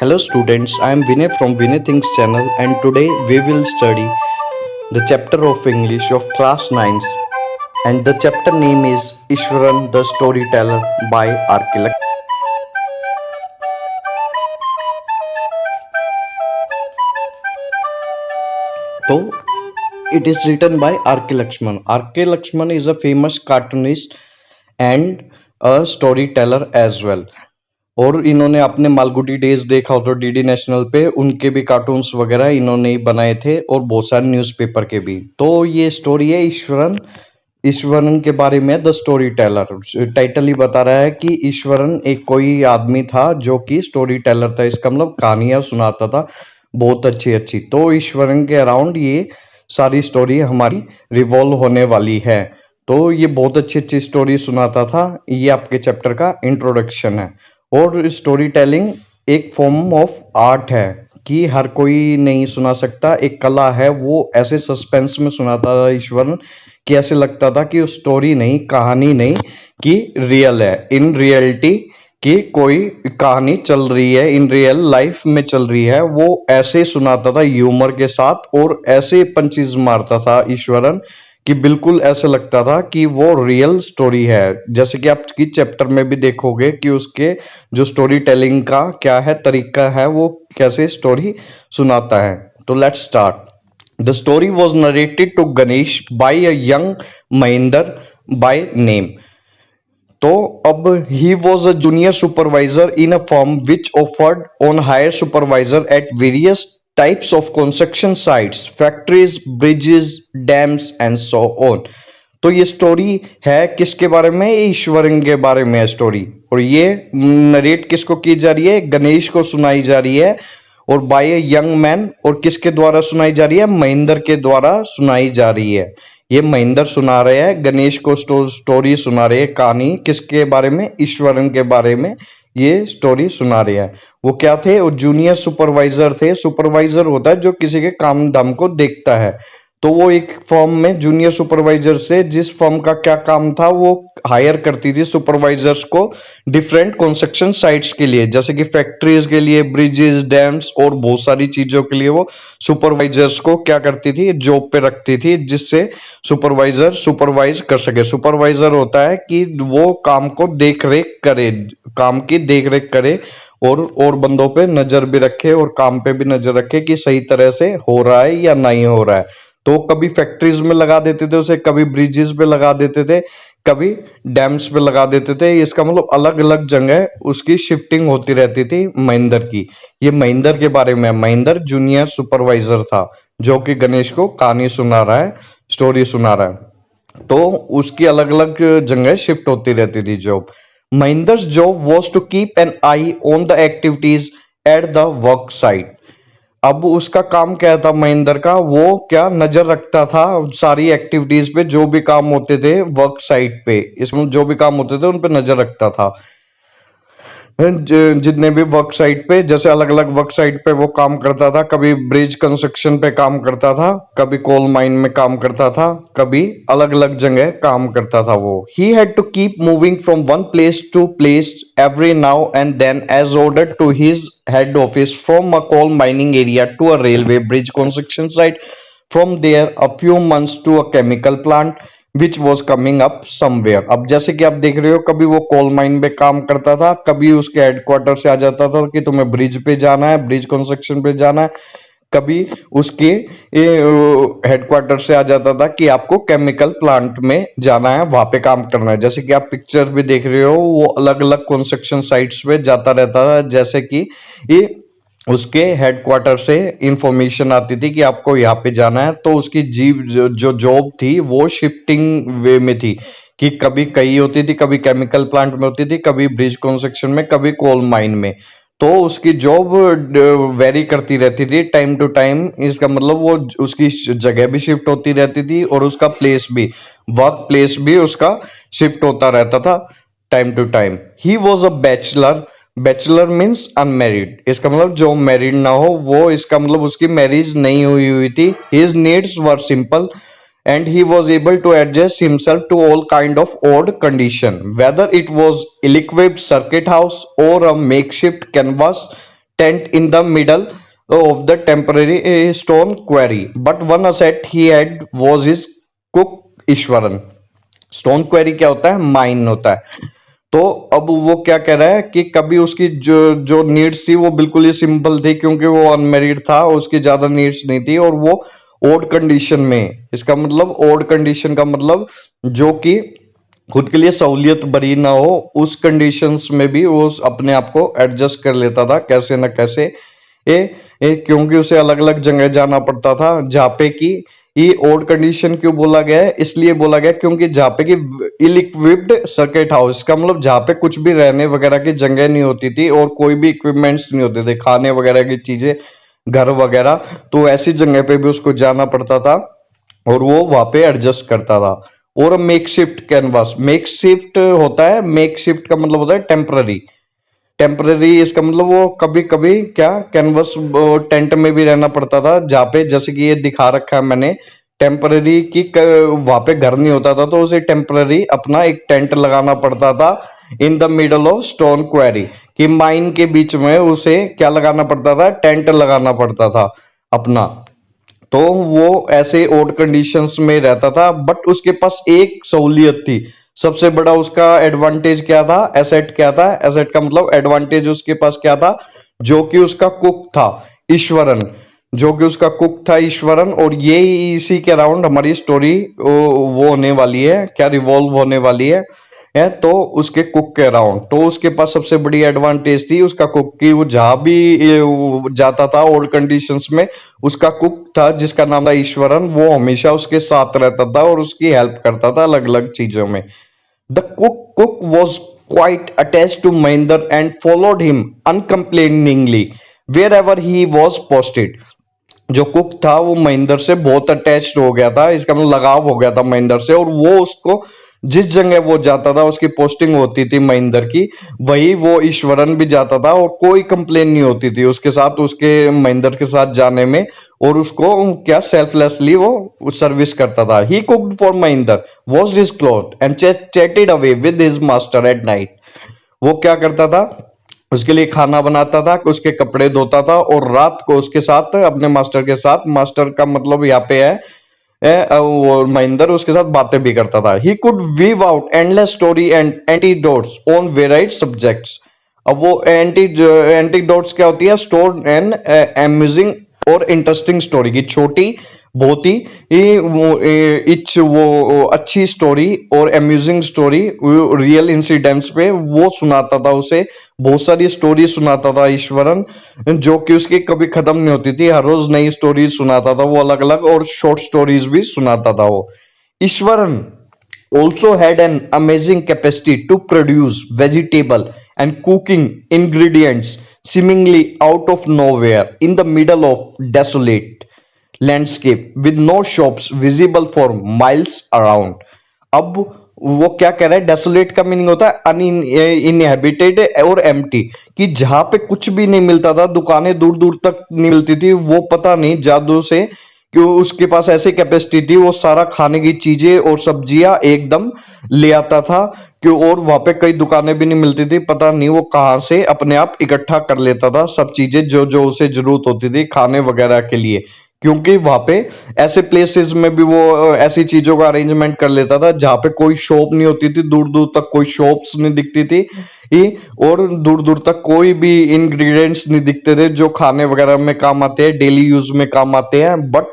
Hello students, I am Vinay from Vinay Thinks channel and today we will study the chapter of English of class 9 and the chapter name is Ishwaran the Storyteller by R.K. Lakshman. So it is written by R.K. Lakshman. R.K. Lakshman is a famous cartoonist and a storyteller as well. और इन्होंने अपने Malgudi days देखा हो तो DD national पे उनके भी cartoons वगैरह इन्होंने ही बनाए थे और बहुत सारे न्यूज़पेपर के भी। तो ये स्टोरी है ईश्वरन ईश्वरन के बारे में, द स्टोरी टेलर। टाइटल ही बता रहा है कि ईश्वरन एक कोई आदमी था जो कि स्टोरी टेलर था, इसका मतलब कहानियां सुनाता था बहुत अच्छी अच्छी। तो ईश्वरन के अराउंड ये सारी स्टोरी हमारी रिवॉल्व होने वाली है। तो ये बहुत अच्छी अच्छी स्टोरी सुनाता था। ये आपके चैप्टर का इंट्रोडक्शन है। और स्टोरी टेलिंग एक फॉर्म ऑफ आर्ट है कि हर कोई नहीं सुना सकता, एक कला है। वो ऐसे सस्पेंस में सुनाता था ईश्वरन कि ऐसे लगता था कि स्टोरी नहीं, कहानी नहीं, कि रियल है, इन रियलिटी कि कोई कहानी चल रही है, इन रियल लाइफ में चल रही है। वो ऐसे सुनाता था ह्यूमर के साथ और ऐसे पंचेस मारता था ईश्वरन कि बिल्कुल ऐसे लगता था कि वो रियल स्टोरी है। जैसे कि आपकी चैप्टर में भी देखोगे कि उसके जो स्टोरी टेलिंग का क्या है तरीका है, वो कैसे स्टोरी सुनाता है। तो let's start. The story was narrated to Ganesh by a young Mahendra by name. तो अब he was a junior supervisor in a firm which offered on hire supervisor at various types of construction sites, factories, bridges, dams and so on। तो ये story है किसके बारे में? ईश्वरन के बारे में है स्टोरी। और ये नरेट किसको की जा रही है? गणेश को सुनाई जा रही है। और बाय ए यंग मैन, और किसके द्वारा सुनाई जा रही है? महेंद्र के द्वारा सुनाई जा रही है। ये महेंद्र सुना रहे हैं गणेश को स्टोरी सुना रहे हैं। कहानी किसके बारे में? ईश्वरन के बारे में ये स्टोरी सुना रहे हैं। वो क्या थे? वो जूनियर सुपरवाइजर थे। सुपरवाइजर होता है जो किसी के काम धाम को देखता है। तो वो एक फर्म में जूनियर सुपरवाइजर से, जिस फर्म का क्या काम था, वो हायर करती थी सुपरवाइजर्स को डिफरेंट कंस्ट्रक्शन साइट्स के लिए, जैसे कि फैक्ट्रीज के लिए, ब्रिजेस, डैम्स और बहुत सारी चीजों के लिए वो सुपरवाइजर्स को क्या करती थी? जॉब पे रखती थी, जिससे सुपरवाइजर सुपरवाइज कर सके। सुपरवाइजर होता है कि वो काम को देख रेख करे, काम की देख रेख करे और बंदों पे नजर भी रखे और काम पे भी नजर रखे कि सही तरह से हो रहा है या नहीं हो रहा है। तो कभी फैक्ट्रीज में लगा देते थे उसे, कभी ब्रिजेस पे लगा देते थे, कभी डैम्स पे लगा देते थे। इसका मतलब अलग अलग जगह उसकी शिफ्टिंग होती रहती थी महेंद्र की। ये महेंद्र के बारे में, महेंद्र जूनियर सुपरवाइजर था जो कि गणेश को कहानी सुना रहा है, स्टोरी सुना रहा है। तो उसकी अलग अलग जगह शिफ्ट होती रहती थी job. Mahinder's job was to keep an eye on the activities at the work site। अब उसका काम क्या था महेंद्र का? वो क्या नजर रखता था सारी एक्टिविटीज पे, जो भी काम होते थे वर्क साइट पे, इसमें जो भी काम होते थे उन पे नजर रखता था। जितने भी वर्क साइट पे, जैसे अलग अलग वर्क साइट पे वो काम करता था। कभी ब्रिज कंस्ट्रक्शन पे काम करता था, कभी कोल माइन में काम करता था, कभी अलग अलग जगह काम करता था वो। He had to keep moving from one place to place every now and then as order to his head office from a coal mining area to a railway bridge construction site, from there a few months to a chemical plant which was coming up somewhere. अब जैसे कि आप देख रहे हो, कभी वो coal mine में काम करता था, कभी उसके हेडक्वार्टर से आ जाता था कि तुम्हें ब्रिज पे जाना है, ब्रिज कंस्ट्रक्शन पे जाना है। कभी उसके हेडक्वार्टर से आ जाता था कि आपको केमिकल प्लांट में जाना है, वहां पे काम करना है। जैसे कि आप पिक्चर भी देख रहे हो, वो अलग अलग कंस्ट्रक्शन साइट्स पे जाता रहता था। जैसे कि ये उसके हेडक्वार्टर से इंफॉर्मेशन आती थी कि आपको यहाँ पे जाना है। तो उसकी जीप जो जॉब थी वो शिफ्टिंग वे में थी कि कभी कहीं होती थी, कभी केमिकल प्लांट में होती थी, कभी ब्रिज कंस्ट्रक्शन में, कभी कोल माइन में। तो उसकी जॉब वेरी करती रहती थी टाइम टू टाइम। इसका मतलब वो उसकी जगह भी शिफ्ट होती रहती थी और उसका प्लेस भी, वर्क प्लेस भी उसका शिफ्ट होता रहता था time to time. He was a bachelor. Bachelor means unmarried. इसका मतलब जो मैरिड ना हो वो, इसका मतलब उसकी मैरिज नहीं हुई हुई थी। His needs were simple and he was able to adjust himself to all kind of odd condition, whether it was ill-equipped circuit house or a makeshift canvas tent in the middle of the temporary stone quarry. But one asset he had was his cook Ishwaran. Stone query क्या होता है? Mine होता है। तो अब वो क्या कह रहा है कि कभी उसकी जो जो नीड्स थी वो बिल्कुल ही सिंपल थी, क्योंकि वो अनमेरिड था, उसकी ज्यादा नीड्स नहीं थी, और वो ओड कंडीशन में, इसका मतलब ओड कंडीशन का मतलब जो कि खुद के लिए सहूलियत भरी ना हो, उस कंडीशंस में भी वो अपने आप को एडजस्ट कर लेता था कैसे न कैसे। क्योंकि उसे अलग अलग जगह जाना पड़ता था। झापे की ये ओड कंडीशन क्यों बोला गया है? इसलिए बोला गया क्योंकि झापे की इल इक्विप्ड सर्किट हाउस का मतलब जहाँ पे कुछ भी रहने वगैरह की जगह नहीं होती थी और कोई भी इक्विपमेंट्स नहीं होते थे, खाने वगैरह की चीजें, घर वगैरह, तो ऐसी जगह पे भी उसको जाना पड़ता था और वो वहां पे एडजस्ट करता था। और make shift canvas, make shift होता है, मेक शिफ्ट का मतलब होता है टेम्पररी। टेम्पररी इसका मतलब वो कभी कभी क्या कैनवस टेंट में भी रहना पड़ता था, जहाँ पे जैसे कि ये दिखा रखा है मैंने, टेम्पररी की वहां पे घर नहीं होता था तो उसे टेम्पररी अपना एक टेंट लगाना पड़ता था in the middle of stone query, कि माइन के बीच में उसे क्या लगाना पड़ता था? टेंट लगाना पड़ता था अपना। तो वो ऐसे ओड कंडीशंस में रहता था, बट उसके पास एक सहूलियत थी। सबसे बड़ा उसका एडवांटेज क्या था? एसेट क्या था? एसेट का मतलब एडवांटेज उसके पास क्या था? जो कि उसका कुक था ईश्वरन, जो कि उसका कुक था ईश्वरन। और ये इसी के अराउंड हमारी स्टोरी वो होने वाली है, क्या रिवॉल्व होने वाली है तो उसके कुक के अराउंड। तो उसके पास सबसे बड़ी एडवांटेज थी उसका कुक की, वो जहां भी वो जाता था ओल्ड कंडीशंस में, उसका कुक था जिसका नाम था ईश्वरन, वो हमेशा उसके साथ रहता था और उसकी हेल्प करता था अलग अलग चीजों में। The cook was quite attached to Mahinder and followed him uncomplainingly wherever he was posted. जो कुक था वो महेंद्र से बहुत अटैच्ड हो गया था, इसका मतलब लगाव हो गया था महेंद्र से, और वो उसको जिस जगह वो जाता था, उसकी पोस्टिंग होती थी महेंद्र की, वही वो ईश्वरन भी जाता था और कोई कंप्लेन नहीं होती थी उसके साथ, उसके महेंद्र के साथ जाने में। और उसको क्या सेल्फलेसली वो सर्विस करता था। He cooked for Mahendra, washed his cloth and chatted away with his master at night. वो क्या करता था? उसके लिए खाना बनाता था, उसके कपड़े धोता था, और रात को उसके साथ अपने मास्टर के साथ, मास्टर का मतलब यहाँ पे है वो महेंद्र, उसके साथ बातें भी करता था। He could weave out endless story and antidotes on varied subjects. अब वो एंटीडोट्स क्या होती है? स्टोर एंड अम्यूजिंग और इंटरेस्टिंग स्टोरी की छोटी, बहुत ही वो अच्छी स्टोरी और अम्यूजिंग स्टोरी, रियल इंसिडेंट्स पे वो सुनाता था उसे, बहुत सारी स्टोरी सुनाता था ईश्वरन, जो कि उसकी कभी खत्म नहीं होती थी, हर रोज नई स्टोरीज सुनाता था वो अलग अलग, और शॉर्ट स्टोरीज भी सुनाता था वो। Eswaran also had an amazing capacity to produce vegetable and cooking ingredients seemingly out of nowhere in the middle of desolate landscape with no shops visible for miles around. अब वो क्या कह रहा है? डेसोलेट का मीनिंग होता है अनइनहेबिटेड और एम्प्टी, कि जहां पे कुछ भी नहीं मिलता था, दुकानें दूर दूर तक नहीं मिलती थी, वो पता नहीं जादू से क्यों उसके पास ऐसी कैपेसिटी थी, वो सारा खाने की चीजें और सब्जियां एकदम ले आता था, क्यों, और वहां पे कई दुकानें भी नहीं मिलती थी, पता नहीं वो कहाँ से अपने आप इकट्ठा कर लेता था सब चीजें जो जो उसे जरूरत होती थी खाने वगैरह के लिए, क्योंकि वहां पे ऐसे प्लेसेस में भी वो ऐसी चीजों का अरेंजमेंट कर लेता था जहां पे कोई शॉप नहीं होती थी, दूर दूर तक कोई शॉप्स नहीं दिखती थी, और दूर दूर तक कोई भी इंग्रेडिएंट्स नहीं दिखते थे जो खाने वगैरह में काम आते हैं, डेली यूज में काम आते हैं, बट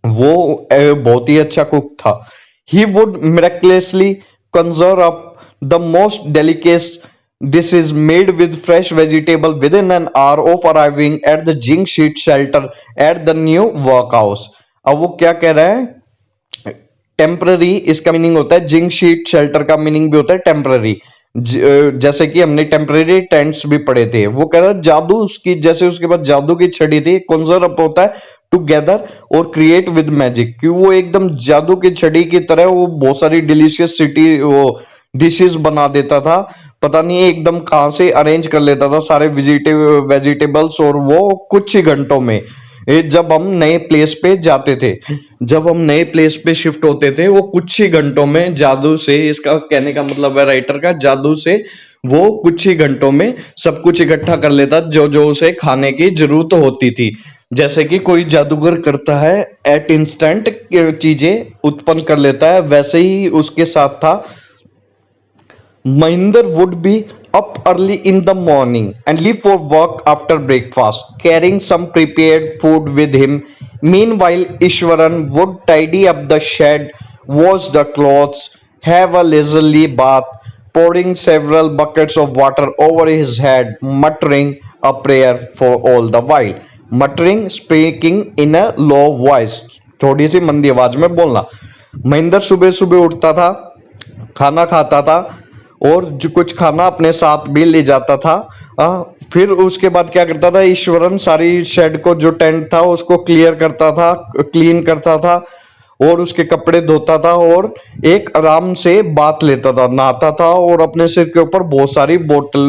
वो बहुत ही अच्छा कुक था। He would miraculously conjure up the most delicate dishes made with fresh vegetable within an hour of arriving at the Jing sheet shelter at the new workhouse. अब वो क्या कह रहा है? टेम्पररी इसका मीनिंग होता है, जिंक शीट शेल्टर का मीनिंग भी होता है टेम्पररी, जैसे कि हमने टेम्पररी टेंट्स भी पढ़े थे। वो कह रहा है जादू उसकी, जैसे उसके पास जादू की छड़ी थी, कॉन्जर अप होता है टुगेदर और क्रिएट विद मैजिक, कि वो एकदम जादू की छड़ी की तरह वो बहुत सारी डिलीशियस सिटी वो डिशेस बना देता था, पता नहीं एकदम कहां से अरेंज कर लेता था सारे वेजिटेबल्स, और वो कुछ ही घंटों में जब हम नए प्लेस पे जाते थे, जब हम नए प्लेस पे शिफ्ट होते थे, वो कुछ ही घंटों में जादू से, इसका कहने का मतलब है राइटर का, जादू से वो कुछ ही घंटों में सब कुछ इकट्ठा कर लेता जो जो उसे खाने की जरूरत होती थी। जैसे कि कोई जादूगर करता है, एट इंस्टेंट चीजें उत्पन्न कर लेता है, वैसे ही उसके साथ था। Mahinder would be up early in the morning and leave for work after breakfast, carrying some prepared food with him. Meanwhile, Ishwaran would tidy up the shed, wash the clothes, have a leisurely bath, pouring several buckets of water over his head, muttering a prayer for all the while. Muttering, speaking in a low voice, थोड़ी सी मंदी आवाज में बोलना। महेंद्र सुबह सुबह उठता था, खाना खाता था और जो कुछ खाना अपने साथ भी ले जाता था। फिर उसके बाद क्या करता था, ईश्वरन सारी शेड को, जो टेंट था उसको क्लियर करता था, क्लीन करता था और उसके कपड़े धोता था और एक आराम से बात लेता था, नहाता था और अपने सिर के ऊपर बहुत सारी बोतल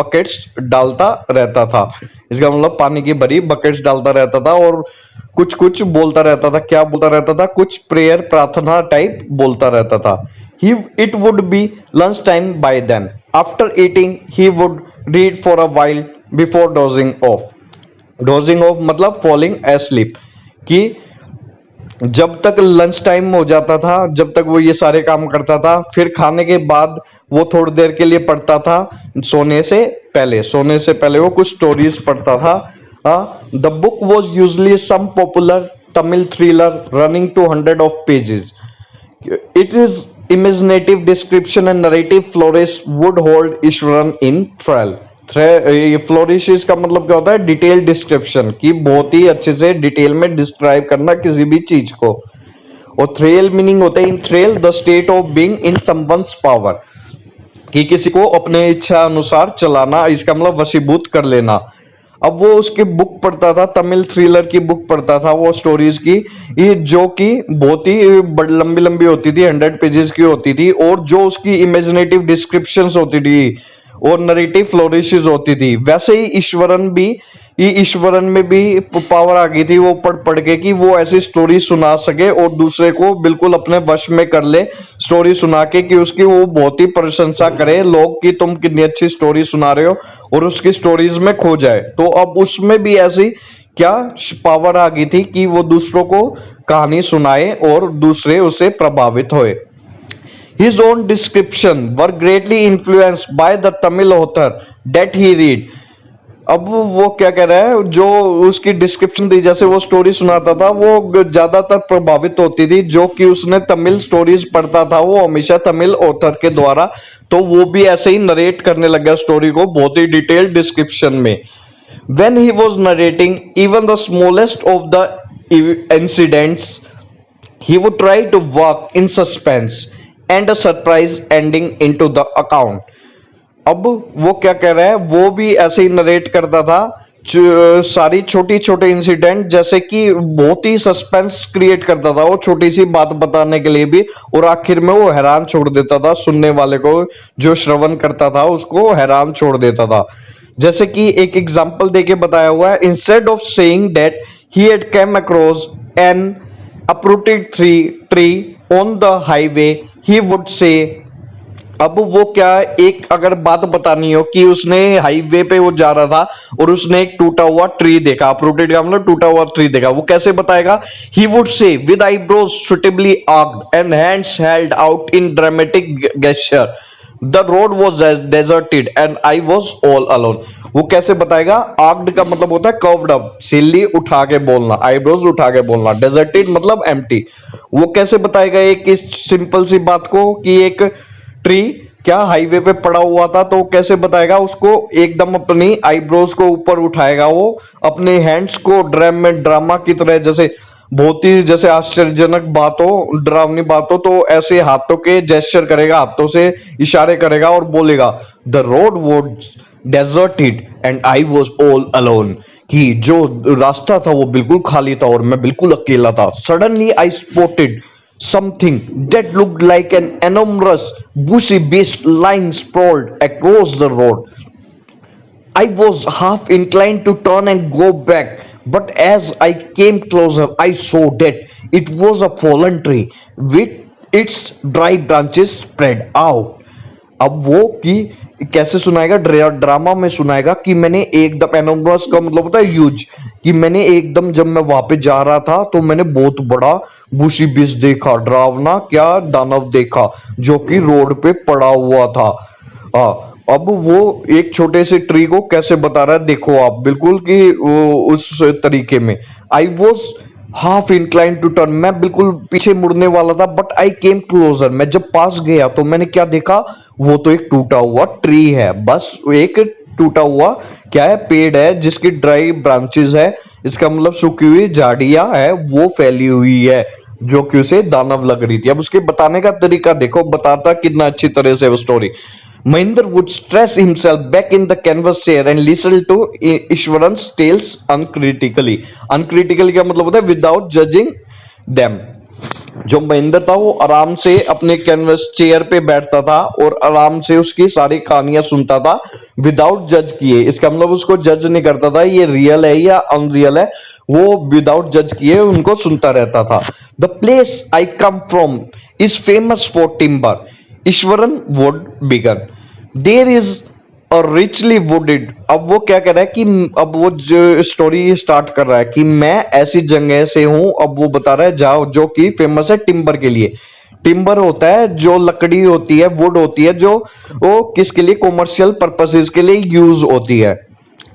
बकेट्स डालता रहता था। इसका मतलब पानी की भरी बकेट्स डालता रहता था और कुछ कुछ बोलता रहता था। क्या बोलता रहता था? कुछ प्रेयर, प्रार्थना टाइप बोलता रहता था। It would be lunchtime by then. After eating, he would read for a while before dozing off. Dozing off मतलब falling asleep, कि जब तक लंच टाइम हो जाता था, जब तक वो ये सारे काम करता था, फिर खाने के बाद वो थोड़ी देर के लिए पढ़ता था। सोने से पहले वो कुछ स्टोरीज पढ़ता था। The book was usually some popular Tamil thriller running to 100 of pages. It is imaginative description and narrative flourish would hold Ishwaran in thrall. Flourish का मतलब क्या होता है? डिटेल डिस्क्रिप्शन, की बहुत ही अच्छे से डिटेल में डिस्क्राइब करना किसी भी चीज को। और थ्रेल मीनिंग होता है in thrall the state of being in someone's power, कि किसी को अपने इच्छा अनुसार चलाना, इसका मतलब वशीभूत कर लेना। अब वो उसकी बुक पढ़ता था, तमिल थ्रिलर की बुक पढ़ता था, वो स्टोरीज की, ये जो कि बहुत ही लंबी लंबी होती थी, 100 पेजेस की होती थी, और जो उसकी इमेजिनेटिव डिस्क्रिप्शंस होती थी और नरेटिव फ्लोरिशेस होती थी। वैसे ही ईश्वरन में भी पावर आ गई थी, वो पढ़ पढ़ के, कि वो ऐसी स्टोरी सुना सके और दूसरे को बिल्कुल अपने वश में कर ले, स्टोरी सुना के, कि उसकी वो बहुत ही प्रशंसा करे लोग कि तुम कितनी अच्छी स्टोरी सुना रहे हो, और उसकी स्टोरीज में खो जाए। तो अब उसमें भी ऐसी क्या पावर आ गई थी कि वो दूसरों को कहानी सुनाए और दूसरे उससे प्रभावित होए। His own description were greatly influenced by the Tamil author that he read. अब वो क्या कह रहा है, जो उसकी डिस्क्रिप्शन दी, जैसे वो स्टोरी सुनाता था, वो ज्यादातर प्रभावित होती थी जो कि उसने तमिल स्टोरीज पढ़ता था, वो हमेशा तमिल ऑथर के द्वारा। तो वो भी ऐसे ही नरेट करने लगा स्टोरी को बहुत ही डिटेल्ड डिस्क्रिप्शन में। When he was narrating even the smallest of the incidents, he would try to work in suspense and a surprise ending into the account. अब वो क्या कह रहा है, वो भी ऐसे ही नरेट करता था सारी छोटी छोटे इंसिडेंट, जैसे कि बहुत ही सस्पेंस क्रिएट करता था वो छोटी सी बात बताने के लिए भी, और आखिर में वो हैरान छोड़ देता था सुनने वाले को, जो श्रवण करता था उसको हैरान छोड़ देता था। जैसे कि एक एग्जांपल देके बताया हुआ है, instead of saying that he had come across N uprooted tree on the highway, he would say। अब वो क्या, एक अगर बात बतानी हो कि उसने हाईवे पे वो जा रहा था और उसने एक टूटा हुआ ट्री देखा, अपरूटेड का मतलब टूटा हुआ ट्री देखा, वो कैसे बताएगा? he would say with eyebrows suitably arched and hands held out in dramatic gesture, the road was deserted and I was all alone। वो कैसे बताएगा? आर्क्ड का मतलब होता है कर्व्ड अप, सिल्ली उठा के बोलना, आईब्रोज उठा के बोलना, डेजर्टेड मतलब एम्प्टी। वो कैसे बताएगा एक इस सिंपल सी बात को, कि एक ट्री क्या हाईवे पे पड़ा हुआ था, तो कैसे बताएगा उसको? एकदम अपनी आईब्रोज को ऊपर उठाएगा, वो अपने हैंड्स को ड्रामा की तरह, जैसे बहुत ही जैसे आश्चर्यजनक बात हो, डरावनी बात हो, तो ऐसे हाथों के जेस्चर करेगा, हाथों से इशारे करेगा और बोलेगा the road was deserted and I was all alone, कि जो रास्ता था वो बिल्कुल खाली था और मैं बिल्कुल अकेला था। Suddenly I spotted something that looked like an enormous bushy beast lying sprawled across the road. I was half inclined to turn and go back, but as I came closer, I saw that it was a fallen tree with its dry branches spread out. अब वो कि कैसे सुनाएगा, drama में सुनाएगा कि मैंने एकदम, एनोमस का मतलब होता है ह्यूज, कि मैंने एकदम जब मैं वहां पे जा रहा था तो मैंने बहुत बड़ा बुशी बिस्ट देखा, डरावना क्या दानव देखा जो कि रोड पे पड़ा हुआ था। अब वो एक छोटे से ट्री को कैसे बता रहा है, देखो आप बिल्कुल कि वो उस तरीके में, I was half incline to turn, मैं बिल्कुल पीछे मुड़ने वाला था, बट आई केम क्लोजर, मैं जब पास गया तो मैंने क्या देखा, वो तो एक टूटा हुआ ट्री है, बस एक टूटा हुआ क्या है, पेड़ है जिसकी ड्राई ब्रांचेस है, इसका मतलब सूखी हुई झाड़ियां है वो फैली हुई है जो कि उसे दानव लग रही थी। अब उसके बताने का तरीका देखो, बताता कितना अच्छी तरह से वो story. Mahinder would stress himself back in the canvas chair and listen to Ishwaran's tales uncritically. Uncritically क्या मतलब होता है, without judging them. जो महेंद्र था वो आराम से अपने कैनवस चेयर पे बैठता था और आराम से उसकी सारी कहानियां सुनता था विदाउट जज किए। इसका मतलब उसको जज नहीं करता था ये रियल है या अनरियल है, वो विदाउट जज किए उनको सुनता रहता था। The place I come from is famous for timber, Iswaran would begin, there is richly wooded. अब वो क्या कह रहा है कि अब वो जो स्टोरी स्टार्ट कर रहा है कि मैं ऐसी जगह से हूं, अब वो बता रहा है जाओ जो कि फेमस है टिम्बर के लिए। टिम्बर होता है जो लकड़ी होती है, वुड होती है जो वो किसके लिए, कॉमर्शियल पर्पसेस के लिए यूज होती है।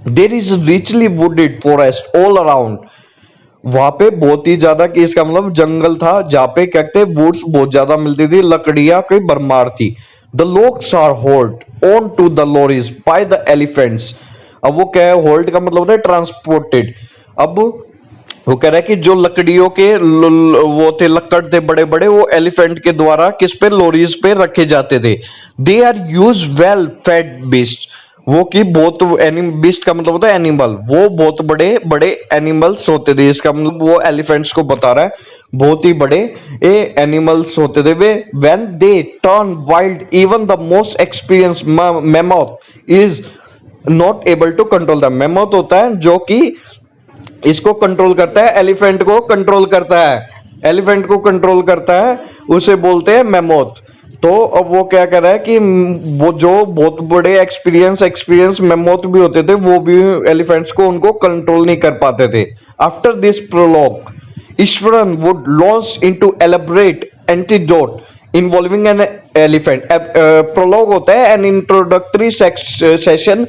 There is richly wooded forest all around, वहां पे बहुत ही ज्यादा, कि इसका मतलब जंगल था जहां पे क्या कहते हैं वुड्स बहुत ज्यादा मिलती थी, लकड़ियां की भरमार थी। The logs are hold on to the lorries by the elephants. अब वो क्या है, होल्ड का मतलब होता है ट्रांसपोर्टेड। अब वो कह रहा है कि जो लकड़ियों के वो थे, लक्कड़ थे बड़े बड़े, वो एलिफेंट के द्वारा किस पे, लोरीज पे रखे जाते थे। They are use well fed beast, वो की बहुत बीस्ट का मतलब होता है एनिमल, वो बहुत बड़े बड़े एनिमल्स होते थे। इसका मतलब वो एलिफेंट्स को बता रहा है बहुत ही बड़े एनिमल्स होते थे वे। When they turn wild even the most experience mammoth is not able to control the. Mammoth होता है जो कि इसको कंट्रोल करता है, एलिफेंट को कंट्रोल करता है, एलिफेंट को कंट्रोल करता है, उसे बोलते हैं मैमोथ। तो अब वो क्या कर रहा है कि वो जो बहुत बड़े एक्सपीरियंस मैमोथ भी होते थे, वो भी एलिफेंट्स को उनको कंट्रोल नहीं कर पाते थे। After this prologue Iswaran would launch into elaborate antidote involving an elephant. Prologue होता है an introductory session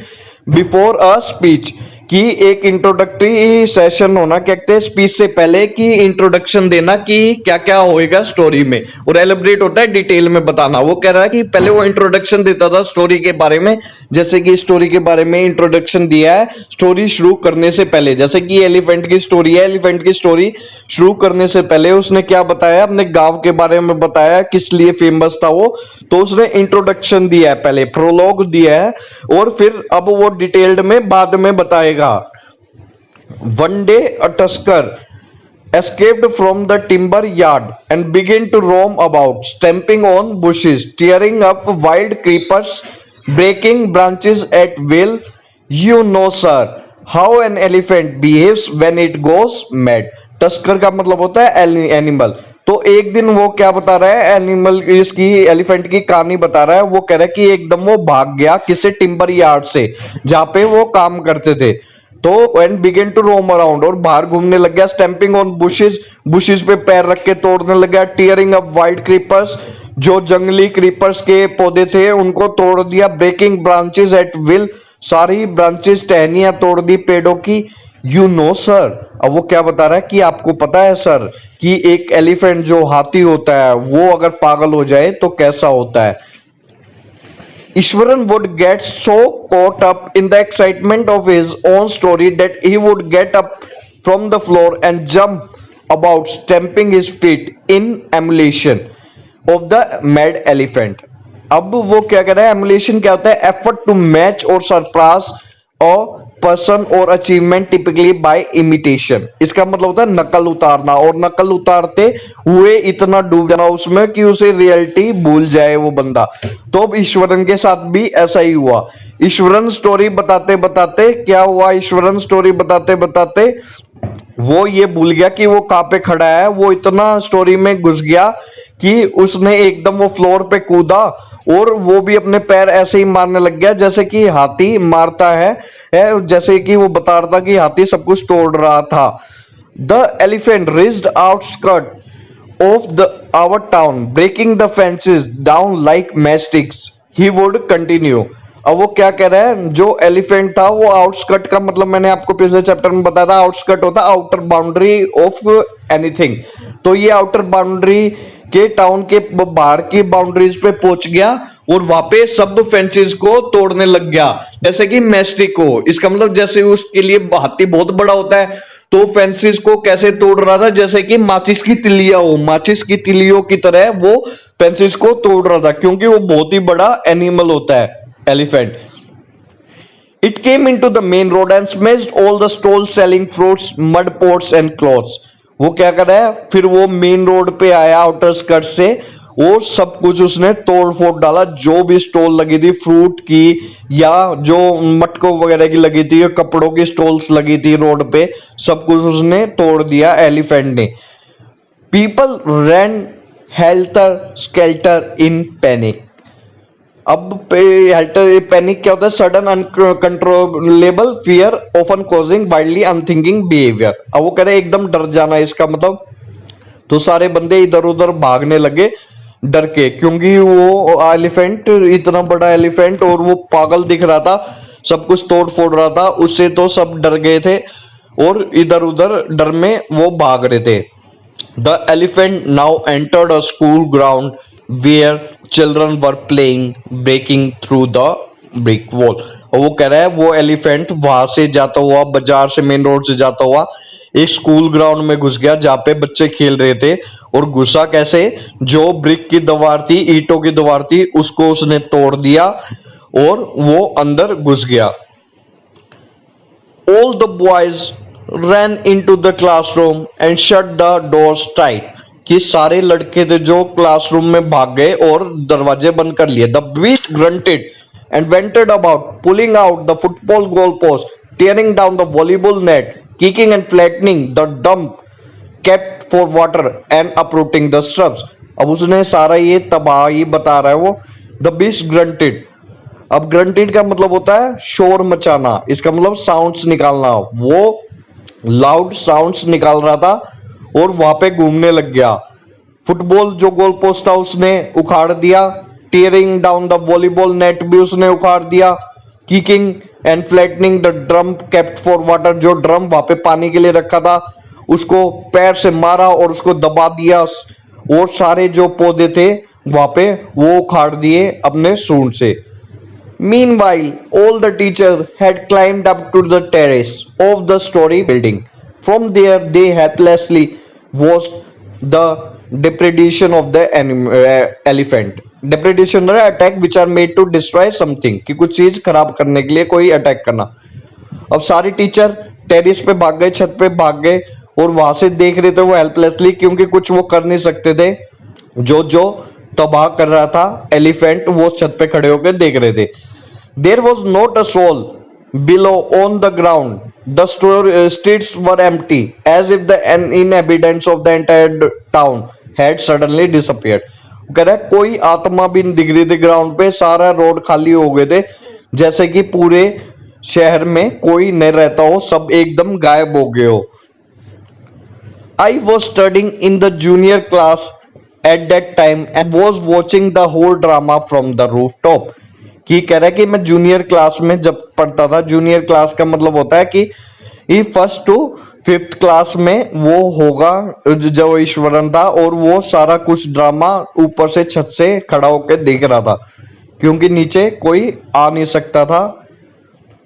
before a speech, कि एक इंट्रोडक्टरी सेशन होना, क्या कहते हैं स्पीच से पहले, कि इंट्रोडक्शन देना कि क्या क्या होएगा स्टोरी में, और एलिब्रेट होता है डिटेल में बताना। वो कह रहा है कि पहले वो इंट्रोडक्शन देता था स्टोरी के बारे में, जैसे कि स्टोरी के बारे में इंट्रोडक्शन दिया है स्टोरी शुरू करने से पहले, जैसे कि एलिफेंट की स्टोरी है, एलिफेंट की स्टोरी शुरू करने से पहले उसने क्या बताया, अपने गांव के बारे में बताया, किस लिए फेमस था वो, तो उसने इंट्रोडक्शन दिया है, पहले प्रोलॉग दिया है, और फिर अब वो डिटेल्ड में बाद में बताएगा। One day a tusker escaped from the timber yard and began to roam about, stamping on bushes, tearing up wild creepers, breaking branches at will. You know, sir, how an elephant behaves when it goes mad. Tusker का मतलब होता है animal. तो एक दिन वो क्या बता रहा है, एनिमल इसकी एलिफेंट की कहानी बता रहा है। वो कह रहा है कि एकदम वो भाग गया किसी टिम्बर यार्ड से जहां पे वो काम करते थे, तो and began to roam around, और बाहर घूमने लग गया, स्टैंपिंग ऑन बुशेस, बुशेस पे पैर रख के तोड़ने लग गया, टीयरिंग अप वाइल्ड क्रीपर्स, जो जंगली क्रीपर्स के पौधे थे उनको तोड़ दिया, ब्रेकिंग ब्रांचेस एट विल, सारी ब्रांचेस टहनियां तोड़ दी पेड़ों की। यू नो सर, अब वो क्या बता रहा है कि आपको पता है सर कि एक एलिफेंट जो हाथी होता है वो अगर पागल हो जाए तो कैसा होता है। Ishwaran would get so caught up in the excitement of his own story that he would get up from the floor and jump about, stamping his feet in emulation of the mad elephant. अब वो क्या कह रहा है, emulation क्या होता है, effort to match और सरपास और पर्सन और अचीवमेंट टिपिकली बाय इमिटेशन। इसका मतलब होता है नकल उतारना, और नकल उतारते हुए इतना डूब जाना उसमें कि उसे रियलिटी भूल जाए वो बंदा। तो अब ईश्वरन के साथ भी ऐसा ही हुआ। ईश्वरन स्टोरी बताते बताते क्या हुआ, ईश्वरन स्टोरी बताते बताते वो ये भूल गया कि वो कहाँ पे खड़ा है, वो इतना स्टोरी में घुस गया कि उसने एकदम वो फ्लोर पे कूदा और वो भी अपने पैर ऐसे ही मारने लग गया जैसे कि हाथी मारता जैसे कि वो बता रहा था कि हाथी सब कुछ तोड़ रहा था। The elephant rigid outskirt of the our town, breaking the fences down like matchsticks. He would continue. अब वो क्या कह रहा है, जो एलिफेंट था वो आउटस्कर्ट का मतलब मैंने आपको पिछले चैप्टर में बताया था, आउटस्कर्ट होता है आउटर बाउंड्री ऑफ एनीथिंग। तो ये आउटर बाउंड्री के टाउन के बाहर की बाउंड्रीज पे पहुंच गया और वहां पे सब फेंसेस को तोड़ने लग गया जैसे कि मैस्टिक हो। इसका मतलब जैसे उसके लिए हाथी बहुत बड़ा होता है तो फेंसिस को कैसे तोड़ रहा था, जैसे कि माचिस की तिलिया हो, माचिस की तिलियों की तरह वो फेंसिस को तोड़ रहा था क्योंकि वो बहुत ही बड़ा एनिमल होता है elephant. It came into the main road and smashed all the stall selling fruits, mud pots and clothes. वो क्या कर रहा है, फिर वो मेन रोड पे आया आउटर स्कर्ट से और सब कुछ उसने तोड़ फोड़ डाला, जो भी स्टॉल लगी थी फ्रूट की या जो मटकों वगैरह की लगी थी या कपड़ों की स्टॉल्स लगी थी रोड पे, सब कुछ उसने तोड़ दिया एलिफेंट ने। People ran helter skelter in panic. अब हेल्टर पैनिक क्या होता है, sudden uncontrollable fear often causing wildly unthinking behaviour. अब वो कह रहे एकदम डर जाना, इसका मतलब तो सारे बंदे इधर उधर भागने लगे डर के, क्योंकि वो एलिफेंट इतना बड़ा एलिफेंट और वो पागल दिख रहा था, सब कुछ तोड़ फोड़ रहा था, उससे तो सब डर गए थे और इधर उधर डर में वो भाग रहे थे। The elephant now entered a school ground where children were playing breaking through the brick wall. और वो कह रहा है वो एलिफेंट वहां से जाता हुआ, बाजार से मेन रोड से जाता हुआ एक स्कूल ग्राउंड में घुस गया जहां पे बच्चे खेल रहे थे। और घुसा कैसे, जो ब्रिक की दीवार थी, ईंटों की दीवार थी, उसको उसने तोड़ दिया और वो अंदर घुस गया। All the boys ran into the classroom and shut the doors tight. कि सारे लड़के थे जो क्लासरूम में भाग गए और दरवाजे बंद कर लिए। The beast grunted and vented about pulling out the football goal post, tearing down the volleyball net, kicking and flattening the dump kept for water and uprooting the shrubs। अब उसने सारा ये तबाही बता रहा है वो। The beast grunted। अब grunted का मतलब होता है शोर मचाना, इसका मतलब साउंड्स निकालना। वो लाउड साउंड्स निकाल रहा था और वहां पे घूमने लग गया। फुटबॉल जो गोल पोस्ट था उसने उखाड़ दिया, tearing down the volleyball net भी उसने उखाड़ दिया, kicking and flattening the drum kept for water, जो ड्रम वहां पे पानी के लिए रखा था उसको पैर से मारा और उसको दबा दिया। और सारे जो पौधे थे वहां पे वो उखाड़ दिए अपने सूंड से। Meanwhile, all the teachers had climbed up to the terrace of the story building. From there, they helplessly watched the depredation of the elephant. Depredation है attack which are made to destroy something, कि कुछ चीज खराब करने के लिए कोई attack करना। अब सारे टीचर टेरिस पे भाग गए, छत पे भाग गए और वहां से देख रहे थे वो हेल्पलेसली, क्योंकि कुछ वो कर नहीं सकते थे। जो जो तबाह कर रहा था एलिफेंट, वो छत पे खड़े होकर देख रहे थे। There was not a soul below on the ground. The streets were empty, as if the inhabitants of the entire town had suddenly disappeared. कह रहा है कोई आत्मा भी नहीं दिख रही थी ग्राउंड पे, सारा रोड खाली हो गए थे, जैसे कि पूरे शहर में कोई नहीं रहता हो, सब एकदम गायब हो गए हो। I was studying in the junior class at that time and was watching the whole drama from the rooftop। कि कह रहा है कि मैं जूनियर क्लास में जब पढ़ता था, जूनियर क्लास का मतलब होता है कि ये फर्स्ट टू फिफ्थ क्लास में वो होगा जो ईश्वरन था, और वो सारा कुछ ड्रामा ऊपर से छत से खड़ा होकर देख रहा था क्योंकि नीचे कोई आ नहीं सकता था।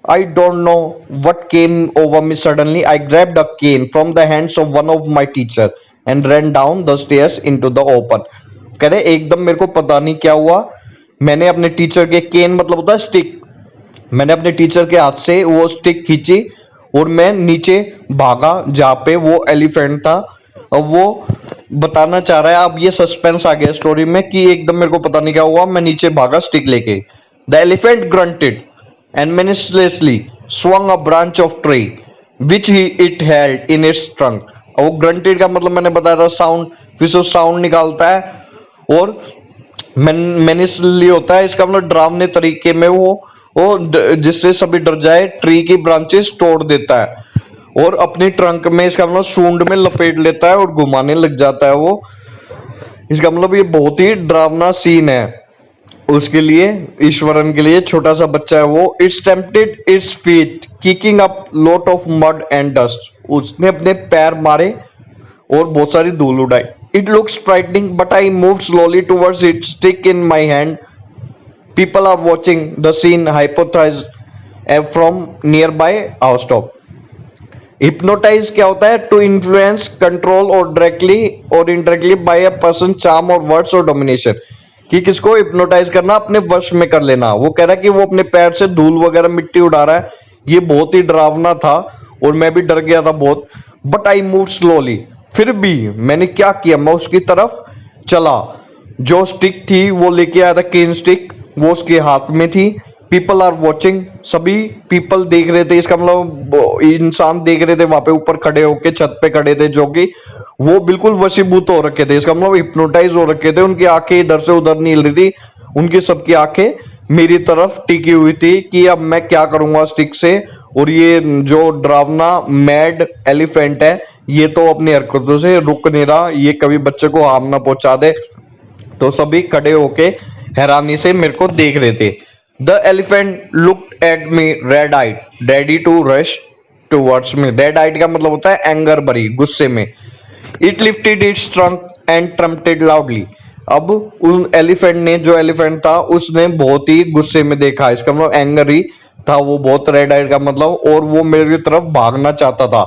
I don't know what came over me suddenly. I grabbed a cane from the hands of one of my teacher and ran down the stairs into the open। कह रहे एकदम मेरे को पता नहीं क्या हुआ, मैंने अपने टीचर के, केन मतलब होता है स्टिक, मैंने अपने टीचर के हाथ से वो स्टिक खींची और मैं नीचे भागा जहां पे वो एलिफेंट था। अब वो बताना चाह रहा है, अब ये सस्पेंस आ गया स्टोरी में कि एकदम मेरे को पता नहीं क्या हुआ, मैं नीचे भागा स्टिक लेके। The elephant granted and menacingly swung a branch of tree which he it held in its trunk. वो ग्रंटेड का मतलब मैंने बताया था साउंड, फिर से साउंड निकालता है और मेनिसली होता है, इसका मतलब डरावने तरीके में वो जिससे सभी डर जाए ट्री की ब्रांचेस तोड़ देता है और अपनी ट्रंक में इसका मतलब सूंड में लपेट लेता है और घुमाने लग जाता है वो। इसका मतलब ये बहुत ही डरावना सीन है उसके लिए, ईश्वरन के लिए। छोटा सा बच्चा है वो। It's tempted its feet kicking up lot of mud and dust. उसने अपने पैर मारे और बहुत सारी धूल उड़ाई। It looks frightening but I move slowly towards it, stick in my hand. People are watching the scene hypnotise from near by house top. Hypnotise क्या होता है? टू इन्फ्लुएंस, कंट्रोल और डायरेक्टली और indirectly by a person, charm और words और domination. कि किसको hypnotise करना? अपने वश में कर लेना। वो कह रहा है कि वो अपने पैर से धूल वगैरह मिट्टी उड़ा रहा है। ये बहुत ही डरावना था और मैं भी डर गया था बहुत। बट आई मूव स्लोली, फिर भी मैंने क्या किया, मैं उसकी तरफ चला। जो स्टिक थी वो लेके आया था, केन स्टिक, वो उसके हाथ में थी। पीपल आर वॉचिंग, सभी पीपल देख रहे थे, इसका मतलब इंसान देख रहे थे वहां पे ऊपर खड़े होके, छत पे खड़े थे, जो कि वो बिल्कुल वशीभूत हो रखे थे, इसका मतलब हिप्नोटाइज हो रखे थे। उनकी आंखें इधर से उधर नहीं हिल रही थी, उनकी सबकी आंखें मेरी तरफ टिकी हुई थी कि अब मैं क्या करूंगा स्टिक से। और ये जो डरावना मैड एलिफेंट है ये तो अपनी हरकतों से रुक नहीं रहा, ये कभी बच्चे को हार्म ना पहुंचा दे। तो सभी खड़े होके हैरानी से मेरे को देख रहे थे। The elephant looked at me red eyed, ready to rush towards me. Red eyed का मतलब होता है एंगर भरी, गुस्से में। It lifted its trunk and trumpeted loudly. अब उन एलिफेंट ने, जो एलिफेंट था उसने बहुत ही गुस्से में देखा, इसका मतलब एंगर ही था वो, बहुत रेड आइड का मतलब। और वो मेरी तरफ भागना चाहता था।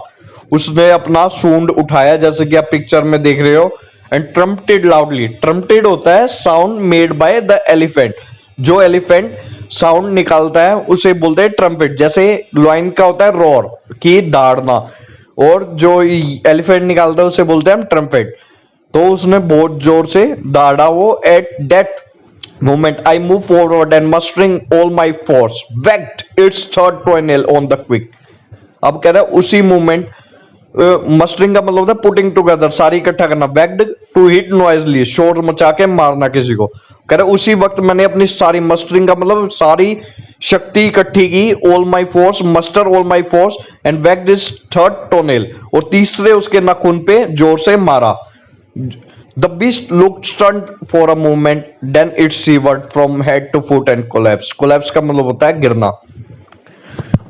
उसने अपना सूंड उठाया जैसे कि आप पिक्चर में देख रहे हो, एंड ट्रम्पेटेड लाउडली। ट्रम्पेटेड होता है sound made by the elephant. जो एलिफेंट साउंड निकालता है उसे बोलते हैं ट्रम्पेट। जैसे लाइन का होता है रोर, की दाड़ना, और जो एलिफेंट निकालता है उसे बोलते हैं हम ट्रम्पेट। तो उसने बहुत जोर से दाड़ा वो। At that moment I move forward and mustering all my force whacked its third toenail on the quick. अब कह रहा है उसी मोमेंट, मस्टरिंग का मतलब होता है पुटिंग टुगेदर, सारी इकट्ठा करना। वैक्ड टू हिट नॉइजली, शोर मचा के मारना किसी को। कह रहे उसी वक्त मैंने अपनी सारी, मस्टरिंग का मतलब सारी शक्ति इकट्ठी की। All my force, muster all my force and whacked this third toenail, और तीसरे उसके नाखून पे जोर से मारा। The beast looked stunned for a moment, then it shivered from head to foot and collapse. Collapse का मतलब होता है गिरना।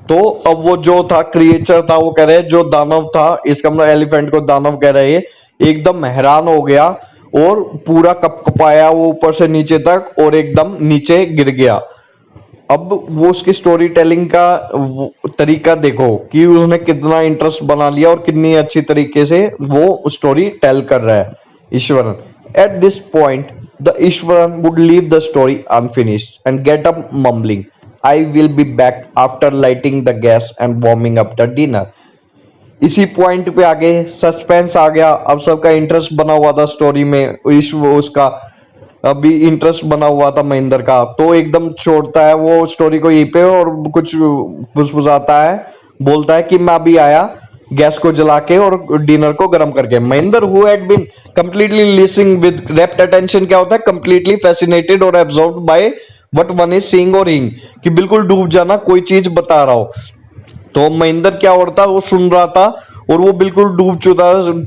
तो अब वो जो था क्रिएचर था, वो कह रहे जो दानव था, इसका मतलब एलिफेंट को दानव कह रहे हैं, एकदम हैरान हो गया और पूरा कपकपाया वो ऊपर से नीचे तक और एकदम नीचे गिर गया। अब वो उसकी स्टोरी टेलिंग का तरीका देखो कि उसने कितना इंटरेस्ट बना लिया और कितनी अच्छी तरीके से वो स्टोरी टेल कर रहा है Eswaran. At this point the Eswaran would leave the story unfinished and get up mumbling, I will be back after lighting the gas and warming up the dinner. इसी पॉइंट पे आगे सस्पेंस आ गया। अब सबका इंटरेस्ट बना हुआ था स्टोरी में, उसका अभी इंटरेस्ट बना हुआ था महेंद्र का, तो एकदम छोड़ता है वो स्टोरी को यहीं पे और कुछ फुसफुसाता है, बोलता है कि मैं अभी आया गैस को जला के और डिनर को गर्म करके। Mahendra who had been completely listening with rapt attention, क्या होता है? कंप्लीटली फैसिनेटेड और absorbed by what one is seeing और हीइंग, कि बिल्कुल डूब जाना, कोई चीज बता रहा हो तो महेंद्र क्या हो रहा था, वो सुन रहा था और वो बिल्कुल डूब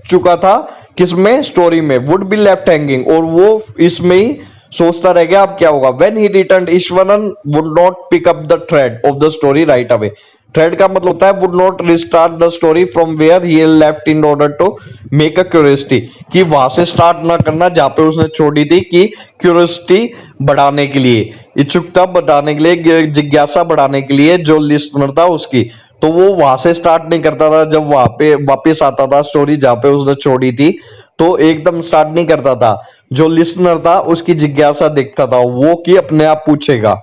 चुका था किसमें? स्टोरी में। वुड बी लेफ्ट हैंगिंग, और वो इसमें ही सोचता रह गया अब क्या होगा। When he returned Iswaran would not pick up the thread of the story right away. Thread का मतलब होता है would not restart the story from where he left in order to make a curiosity, कि वहां से स्टार्ट ना करना जहां पे उसने छोड़ी थी, कि क्यूरियोसिटी बढ़ाने के लिए, इच्छुकता बढ़ाने के लिए, जिज्ञासा बढ़ाने के लिए जो लिस्टनर था उसकी। तो वो वहां से स्टार्ट नहीं करता था, जब वहां पे वापस आता था स्टोरी जहां पे उसने छोड़ी थी तो एकदम स्टार्ट नहीं करता था। जो लिसनर था उसकी जिज्ञासा देखता था वो, कि अपने आप पूछेगा।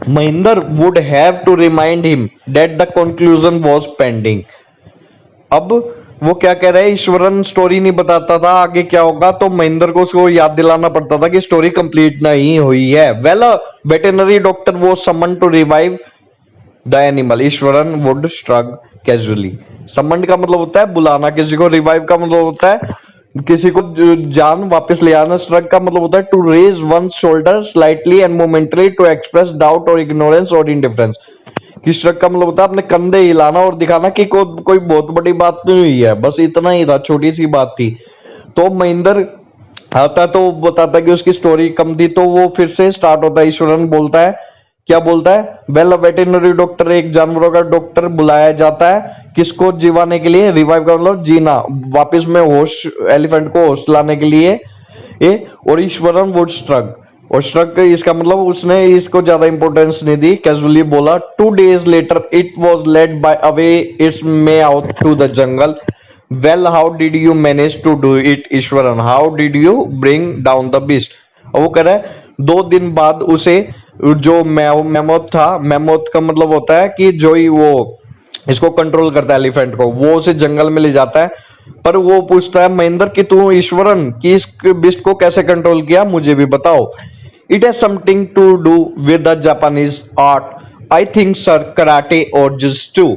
Mahendra would have to remind him that the conclusion was pending. अब वो क्या कह रहे हैं, ईश्वरन स्टोरी नहीं बताता था आगे क्या होगा, तो महेंद्र को उसको याद दिलाना पड़ता था कि स्टोरी कंप्लीट नहीं हुई है। वेल वेटरनरी डॉक्टर वो summon to revive the animal, Eswaran would shrug casually. Summon का मतलब होता है बुलाना किसी को, रिवाइव का मतलब होता है किसी को जान वापस ले आना, श्रग का मतलब होता है to raise one shoulder slightly and momentarily to express doubt और इग्नोरेंस और इंडिफरेंस। कि श्रग का मतलब होता है अपने कंधे हिलाना और दिखाना कि कोई बहुत बड़ी बात नहीं हुई है, बस इतना ही था, छोटी सी बात थी। तो महेंद्र आता तो वो बताता कि उसकी स्टोरी कम थी, तो वो फिर से स्टार्ट होता है। ईश्वरन बोलता है, क्या बोलता है, वेल वेटेनरी डॉक्टर, एक जानवरों का डॉक्टर बुलाया जाता है किसको, जीवाने के लिए, रिवाइव का मतलब जीना, वापस में होश, एलिफेंट को होश लाने के लिए। और ईश्वरन वुड स्ट्रग, और श्रग इसका मतलब उसने इसको ज्यादा इंपॉर्टेंस नहीं दी, कैजुअली बोला। 2 days later it was led by away its may out to the jungle. Well, how did you manage to do it, Eswaran? How did you bring down the beast? और वो कह रहा है 2 दिन बाद उसे जो मेमोथ था, मेमोथ का मतलब होता है कि जो ही वो इसको कंट्रोल करता है एलिफेंट को, वो उसे जंगल में ले जाता है। पर वो पूछता है महेंद्र कि तू ईश्वरन कि इस बिस्ट को कैसे कंट्रोल किया, मुझे भी बताओ। It has something to do with the Japanese art, I think sir, karate और jujitsu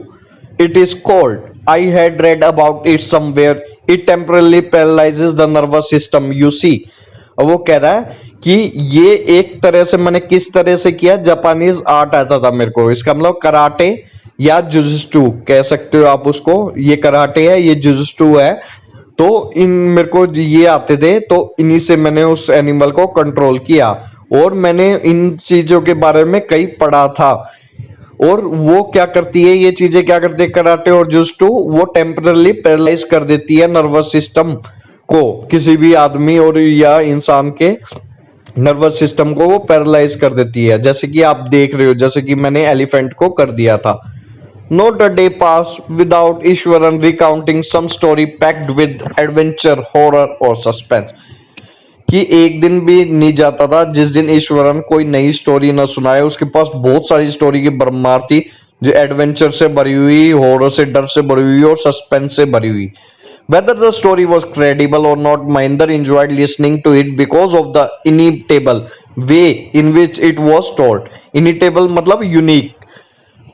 it is called. I had read about it somewhere. It temporarily paralyzes the nervous system, you see. अब वो कह रहा है कि ये एक तरह से मैंने किस तरह से किया, जापानीज आर्ट आता था मेरे को, इसका मतलब कराटे या जुजुत्सु कह सकते हो आप उसको। ये कराटे है, ये जुजुत्सु है। तो इन मेरे को ये आते थे, तो इन्हीं से मैंने उस एनिमल को कंट्रोल किया, और मैंने इन चीजों के बारे में कई पढ़ा था। और वो क्या करती है, ये चीजें क्या करती है कराटे और जुस्टू, वो टेम्परली पैरालाइज कर देती है नर्वस सिस्टम को, किसी भी आदमी और या इंसान के नर्वस सिस्टम को वो पैरालाइज कर देती है, जैसे कि आप देख रहे हो, जैसे कि मैंने एलिफेंट को कर दिया था। Not a day pass without Iswaran recounting some story packed with adventure, horror और सस्पेंस। कि एक दिन भी नहीं जाता था जिस दिन ईश्वरन कोई नई स्टोरी न सुनाए। उसके पास बहुत सारी स्टोरी की भरमार थी, जो एडवेंचर से भरी हुई, हॉरर से, डर से भरी हुई और सस्पेंस से भरी हुई। Whether the story was credible or not, Mahinder enjoyed listening to it because of the inimitable way in which it was told. Inimitable मतलब यूनिक।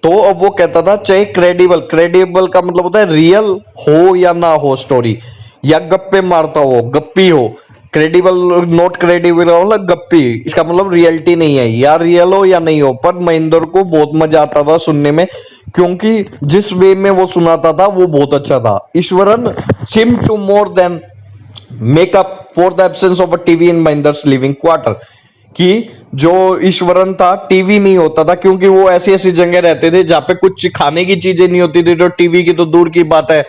तो अब वो कहता था चाहे क्रेडिबल, क्रेडिबल का मतलब होता है रियल हो या ना हो स्टोरी, या गप्पे मारता हो, गप्पी हो। क्रेडिबल नॉट क्रेडिबल मतलब गप्पी, इसका मतलब रियलिटी नहीं है, या रियल हो या नहीं हो। पर महेंद्र को बहुत मजा आता था सुनने में, क्योंकि जिस वे में वो सुनाता था वो बहुत अच्छा था। Eswaran seem to more than make up for the absence of a TV in Mahendra's living quarter. कि जो ईश्वरन था, टीवी नहीं होता था, क्योंकि वो ऐसी ऐसी जगह रहते थे जहां पे कुछ खाने की चीजें नहीं होती थी, तो टीवी की तो दूर की बात है।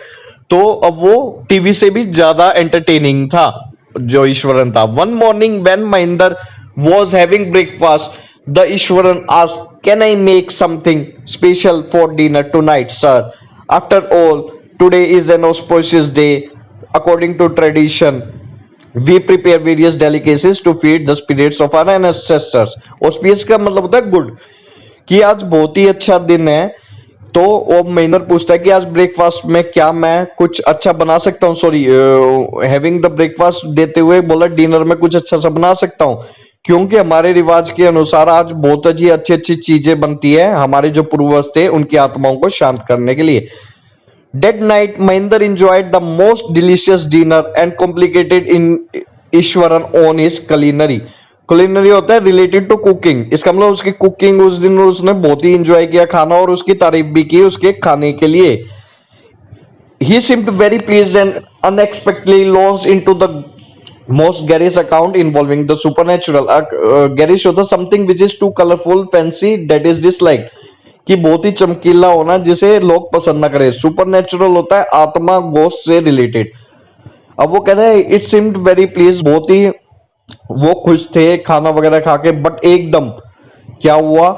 तो अब वो टीवी से भी ज्यादा एंटरटेनिंग था जो ईश्वरन था। One morning when Mahendra was having breakfast, the Iswaran asked, can I make something special for dinner tonight sir? After all today is an auspicious day, according to tradition we prepare various delicacies to feed the spirits of our ancestors. auspicious का मतलब होता है good, कि आज बहुत ही अच्छा दिन है। तो वो महेंद्र पूछता है कि आज ब्रेकफास्ट में क्या मैं कुछ अच्छा बना सकता हूँ, सॉरी हैविंग द ब्रेकफास्ट देते हुए बोला डिनर में कुछ अच्छा सा बना सकता हूँ, क्योंकि हमारे रिवाज के अनुसार आज बहुत अच्छी अच्छी अच्छी चीजें बनती है, हमारे जो पूर्वज थे उनकी आत्माओं को शांत करने के लिए। That night, Mahinder enjoyed the most delicious dinner and complicated in Ishwaran on his culinary. Culinary होता है related to cooking. इसका मतलब उसकी कुकिंग उस दिन उसने बहुत ही enjoy किया खाना, और उसकी तारीफ भी की उसके खाने के लिए। He seemed very pleased and unexpectedly launched into the most garish account involving the supernatural. Garish होता है something which is too colorful, fancy, that is disliked. कि बहुत ही चमकीला होना जिसे लोग पसंद ना करें। सुपरनेचुरल होता है आत्मा, गोस्ट से रिलेटेड। अब वो कह रहे हैं इट सीम्ड वेरी प्लीज, बहुत ही वो खुश थे खाना वगैरह खा के, बट एकदम क्या हुआ,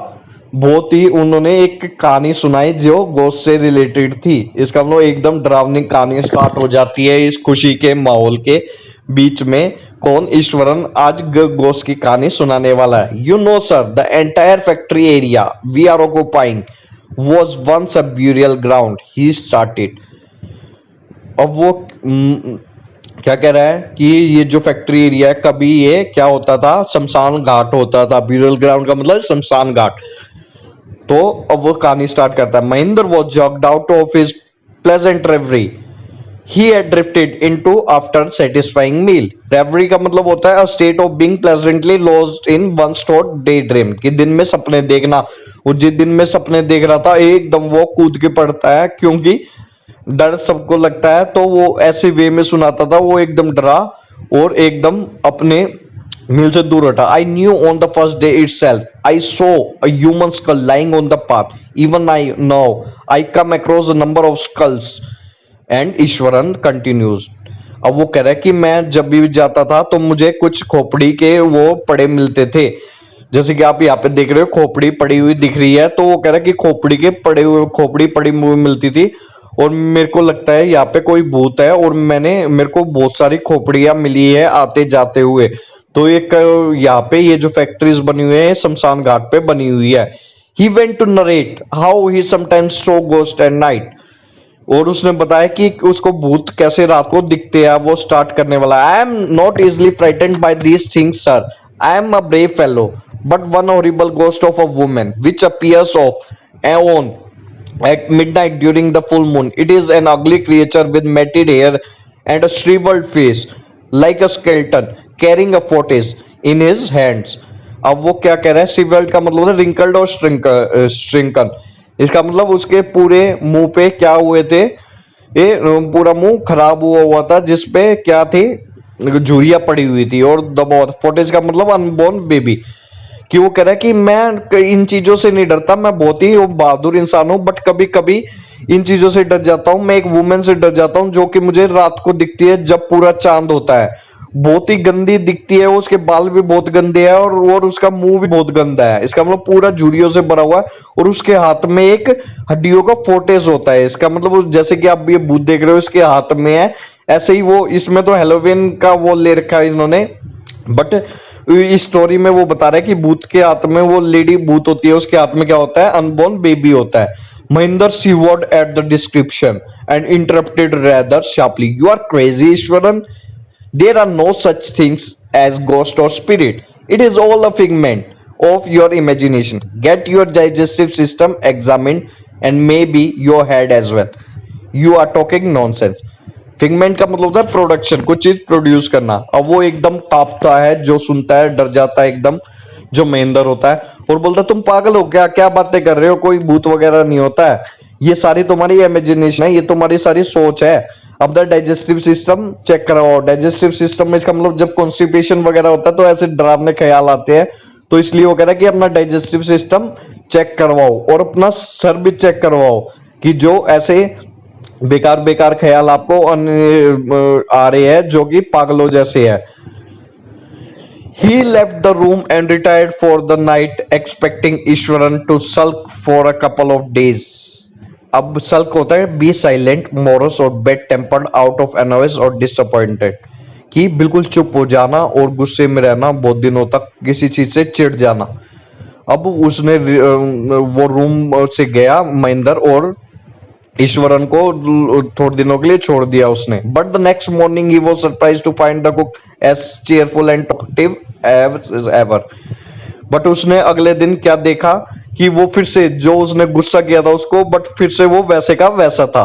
बहुत ही उन्होंने एक कहानी सुनाई जो गोस्ट से रिलेटेड थी। इसका मतलब एकदम डरावनी कहानी स्टार्ट हो जाती है इस खुशी के माहौल के बीच में। कौन? ईश्वरन आज गोस्ट की कहानी सुनाने वाला है। You know sir, the entire factory area we are occupying was once a burial ground, he started. अब वो क्या कह रहा है कि ये जो फैक्ट्री एरिया है, कभी ये क्या होता था, शमशान घाट होता था। ब्यूरियल ग्राउंड का मतलब शमशान घाट। तो अब वो कहानी स्टार्ट करता है। Mahendra was jolted out of his pleasant reverie he had drifted into after satisfying meal। reverie का मतलब होता है a state of being pleasantly lost in one's thought daydream, कि दिन में सपने देखना। वो जिस दिन में सपने देख रहा था एकदम वो कूद के पड़ता है, क्योंकि डर सबको लगता है, तो वो ऐसे वे में सुनाता था, वो एकदम डरा और एकदम अपने मील से दूर हटा। I knew on the first day itself I saw a human skull lying on the path, even I now I come across a number of skulls and Iswaran continues. अब वो कह रहा है कि मैं जब भी जाता था तो मुझे कुछ खोपड़ी के वो पड़े मिलते थे, जैसे कि आप यहाँ पे देख रहे हो खोपड़ी पड़ी हुई दिख रही है, तो वो कह रहा है कि खोपड़ी के पड़े हुए खोपड़ी पड़ी हुई मिलती थी और मेरे को लगता है यहाँ पे कोई भूत है, और मेरे को बहुत सारी खोपड़ियां मिली है आते जाते हुए। तो एक यहाँ पे ये जो फैक्ट्रीज बनी हुई है शमशान घाट पे बनी हुई है। He went to narrate how he sometimes saw ghost at night, और उसने बताया कि उसको भूत कैसे रात को दिखते हैं। वो स्टार्ट करने वाला है। I am not easily frightened by these things sir, I am a brave fellow, but one horrible ghost of a woman which appears off एओन at midnight during the full moon. It is an ugly creature with matted hair and a shriveled face like a skeleton carrying a fortis in his hands। अब वो क्या कह रहा है, shriveled का मतलब है wrinkled और shrunken। इसका मतलब उसके पूरे मुंह पे क्या हुए थे, ये पूरा मुंह खराब हुआ था, जिसपे क्या थी, झुर्रियां पड़ी हुई थी और दबाव। फोर्टिस का मतलब अनबॉर्न बेबी। कि वो कह रहा है कि मैं इन चीजों से नहीं डरता, मैं बहुत ही बहादुर इंसान हूं, बट कभी कभी इन चीजों से डर जाता हूं। मैं एक वुमेन से डर जाता हूं जो कि मुझे रात को दिखती है जब पूरा चांद होता है, बहुत ही गंदी दिखती है। उसके बाल भी बहुत गंदे हैं और उसका मुंह भी बहुत गंदा है। इसका मतलब पूरा झुर्रियों से भरा हुआ है, और उसके हाथ में एक हड्डियों का फोर्टेज होता है। इसका मतलब जैसे कि आप ये भूत देख रहे हो इसके हाथ में है, ऐसे ही वो इसमें तो हेलोविन का वो ले रखा है इन्होंने, बट इस स्टोरी में वो बता रहा है कि भूत के हाथ में वो लेडी भूत होती है, उसके हाथ में क्या होता है, अनबॉर्न बेबी होता है। Mahendra sneered at the description and interrupted rather sharply, you are crazy Iswaran, there are no such things as ghost or spirit, it is all a figment of your imagination, get your digestive system examined and maybe your head as well, you are talking nonsense। Figment का मतलब होता है production, कुछ चीज produce करना। अब वो एकदम कांपता है, जो सुनता है डर जाता है एकदम, जो महेंद्र होता है, और बोलता है तुम पागल हो क्या, क्या बातें कर रहे हो, कोई भूत वगैरह नहीं होता है, ये सारी तुम्हारी इमेजिनेशन है, ये तुम्हारी सारी सोच है। अब द डाइजेस्टिव सिस्टम चेक कराओ। डाइजेस्टिव सिस्टम में इसका मतलब जब कॉन्स्टिपेशन वगैरह होता है तो ऐसे डरावने ख्याल आते हैं, तो इसलिए वो कह रहा है कि अपना डाइजेस्टिव सिस्टम चेक करवाओ और अपना सर भी चेक करवाओ, कि जो ऐसे बेकार बेकार ख्याल आपको आ रहे हैं जो कि पागलों जैसे है। He left the room and retired for the night, expecting Eswaran to sulk for a couple of days। अब सल्क होता है बी साइलेंट, मोरस और बेड टेम्पर्ड आउट ऑफ एनोइस और डिसअपॉइंटेड, कि बिल्कुल चुप हो जाना और गुस्से में रहना, बहुत दिनों तक किसी चीज से चिढ़ जाना। अब उसने वो रूम से गया महेंद्र, और ईश्वरन को थोड़े दिनों के लिए छोड़ दिया उसने। But the next morning he was surprised to find the cook as cheerful and talkative as ever. But उसने अगले दिन क्या देखा कि वो फिर से, जो उसने गुस्सा किया था उसको, बट फिर से वो वैसे का वैसा था।